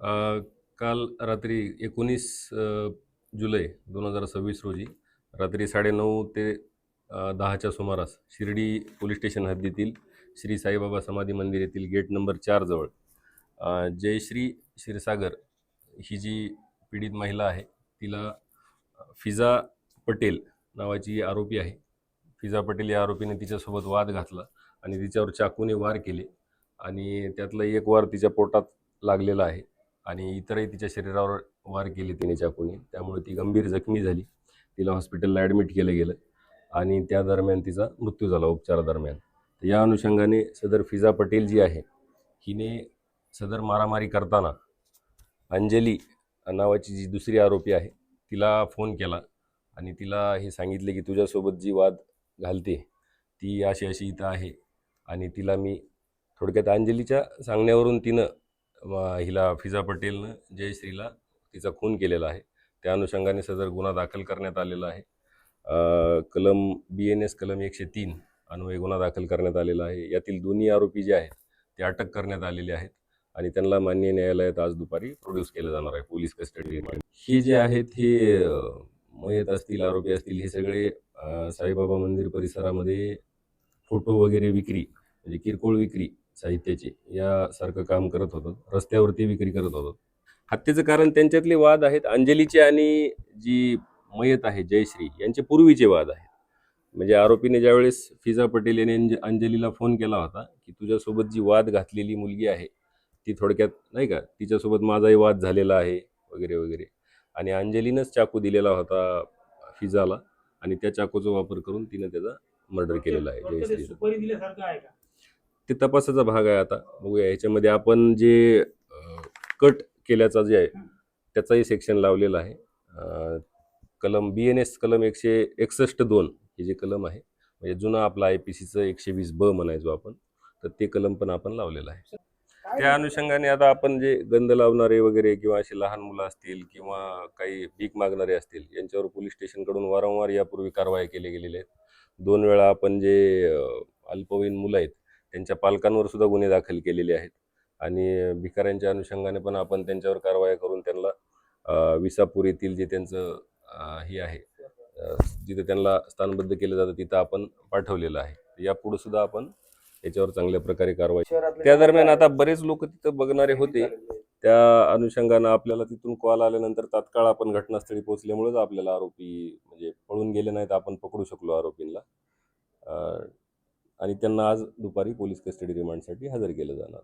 अ, काल रात्री 19 जुलै 2026 रोजी रात्री 9:30 ते 10च्या सुमारास शिर्डी पोलीस स्टेशन हद्दीतील श्री साईबाबा समाधी मंदिर येथील गेट नंबर 4 जवळ जयश्री क्षीरसागर ही जी पीडित महिला आहे तिला फिजा पटेल नावाची आरोपी आहे. फिजा पटेल या आरोपीने तिच्यासोबत वाद घातला आणि तिच्यावर चाकूने वार केले आणि त्यातला एक वार तिच्या पोटात लागलेला आहे आणि इतरही तिच्या शरीरावर वार केले तिने चाकूने. त्यामुळे ती गंभीर जखमी झाली. तिला हॉस्पिटलला ॲडमिट केलं गेलं आणि त्या दरम्यान तिचा मृत्यू झाला उपचारादरम्यान. तर या अनुषंगाने सदर फिजा पटेल जी आहे हिने सदर मारामारी करताना अंजली नावाची जी दुसरी आरोपी आहे तिला फोन केला आणि तिला हे सांगितले की तुझ्यासोबत जी वाद घालते ती अशी अशी इथं आहे आणि तिला मी थोडक्यात अंजलीच्या सांगण्यावरून तिनं हिला फिजा पटेलनं जयश्रीला तिचा खून केलेला आहे. त्या अनुषंगाने सदर गुन्हा दाखल करण्यात आलेला आहे. कलम BNS कलम 103 अन्वये गुन्हा दाखल करण्यात आलेला आहे. यातील दोन्ही आरोपी जे आहेत ते अटक करण्यात आलेले आहेत आणि त्यांना माननीय न्यायालयात आज दुपारी प्रोड्यूस केलं जाणार आहे पोलीस कस्टडी रिमांड. हे जे आहेत हे मयत असतील आरोपी असतील हे सगळे साईबाबा मंदिर परिसरामध्ये फोटो वगैरे विक्री म्हणजे किरकोळ विक्री साहित्याची यासारखं काम करत होतं. रस्त्यावरती विक्री करत होतं. हत्येचं कारण त्यांच्यातले वाद आहेत. अंजलीचे आणि जी मयत आहे जयश्री यांचे पूर्वीचे वाद आहेत. म्हणजे आरोपीने ज्यावेळेस फिजा पटेल याने अंजलीला फोन केला होता की तुझ्यासोबत जी वाद घातलेली मुलगी आहे ती थोडक्यात नाही का तिच्यासोबत माझाही वाद झालेला आहे वगैरे वगैरे आणि अंजलीनंच चाकू दिलेला होता फिजाला आणि त्या चाकूचा वापर करून तिने त्याचा मर्डर केलेला आहे जयश्रीचा. ते तपासाचा भाग आहे. आता बघूया याच्यामध्ये आपण जे कट केल्याचा जे आहे त्याचाही सेक्शन लावलेला आहे. कलम BNS कलम 161(2) हे जे कलम आहे म्हणजे जुनं आपलं IPCचं 120(ब) म्हणायचो आपण, तर ते कलम पण आपण लावलेलं आहे. त्या अनुषंगाने आता आपण जे गंध लावणारे वगैरे किंवा असे लहान मुलं असतील किंवा काही भीक मागणारे असतील यांच्यावर पोलीस स्टेशनकडून वारंवार यापूर्वी कारवाई केली गेलेली आहेत. 2 वेळा आपण जे अल्पवयीन मुलं आहेत त्यांच्या पालकांवर सुद्धा गुन्हे दाखल केलेले आहेत आणि भिकाऱ्यांच्या अनुषंगाने पण आपण त्यांच्यावर कारवाई करून त्यांना विसापूर येथील जे त्यांचं हे आहे जिथे त्यांना स्थानबद्ध केलं जातं तिथं आपण पाठवलेलं आहे. यापुढे सुद्धा आपण याच्यावर चांगल्या प्रकारे कारवाई. त्या दरम्यान आता बरेच लोक तिथं बघणारे होते. त्या अनुषंगानं आपल्याला तिथून कॉल आल्यानंतर तात्काळ आपण घटनास्थळी पोहोचल्यामुळेच आपल्याला आरोपी म्हणजे पळून गेले नाहीत, आपण पकडू शकलो आरोपींना आणि त्यांना आज दुपारी पोलीस कस्टडी रिमांडसाठी हजर केलं जाणार.